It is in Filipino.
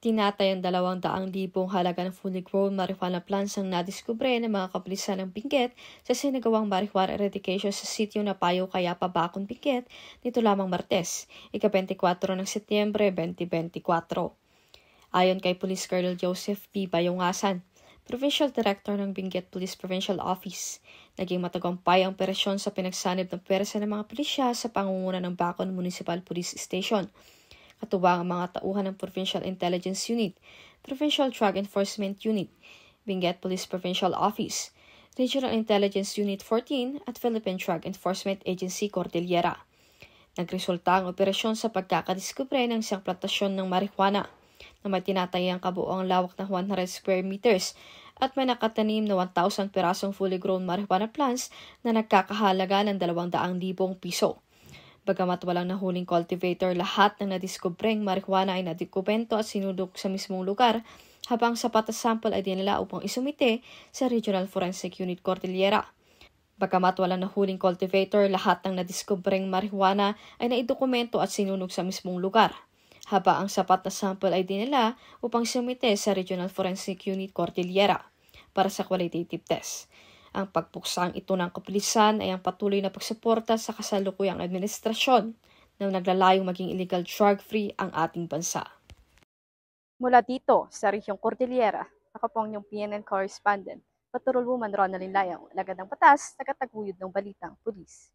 Tinatayang 200,000 halaga ng fully grown marijuana plants ang nadiskubre ng mga kapulisan ng Benguet sa sinagawang marijuana eradication sa sitio na Payo Cayapa, Bacon, Benguet nito lamang Martes, ika-24 ng Setyembre 2024. Ayon kay Police Colonel Joseph P. Bayongasan, Provincial Director ng Benguet Police Provincial Office, naging matagumpay ang operasyon sa pinagsanib ng pwersa ng mga pulisya sa pangunguna ng Bacon Municipal Police Station. Katuwang ang mga tauhan ng Provincial Intelligence Unit, Provincial Drug Enforcement Unit, Benguet Police Provincial Office, Regional Intelligence Unit 14 at Philippine Drug Enforcement Agency Cordillera. Nagresulta ang operasyon sa pagkakadiskubre ng isang plantasyon ng marijuana na may tinatayang kabuoang lawak na 100 square meters at may nakatanim na 1,000 pirasong fully grown marijuana plants na nagkakahalaga ng 200,000 piso. Bagamat walang nahuling cultivator, lahat ng nadiskubreng marijuana ay nadokumento at sinulog sa mismong lugar, habang sapat na sample ay dinala upang isumite sa Regional Forensic Unit Cordillera. Bagamat walang nahuling cultivator, lahat ng nadiskubreng marijuana ay naidokumento at sinulog sa mismong lugar, habang ang sapat na sample ay dinala upang isumite sa Regional Forensic Unit Cordillera para sa qualitative test. Ang pagpuksang ito ng kapulisan ay ang patuloy na pagsuporta sa kasalukuyang administrasyon na naglalayong maging illegal drug-free ang ating bansa. Mula dito sa Rehiong Cordillera, ako po ang inyong PNN correspondent, Patrol Woman Ronaldin Layang, alagad ng batas, tagataguyod ng balitang pulis.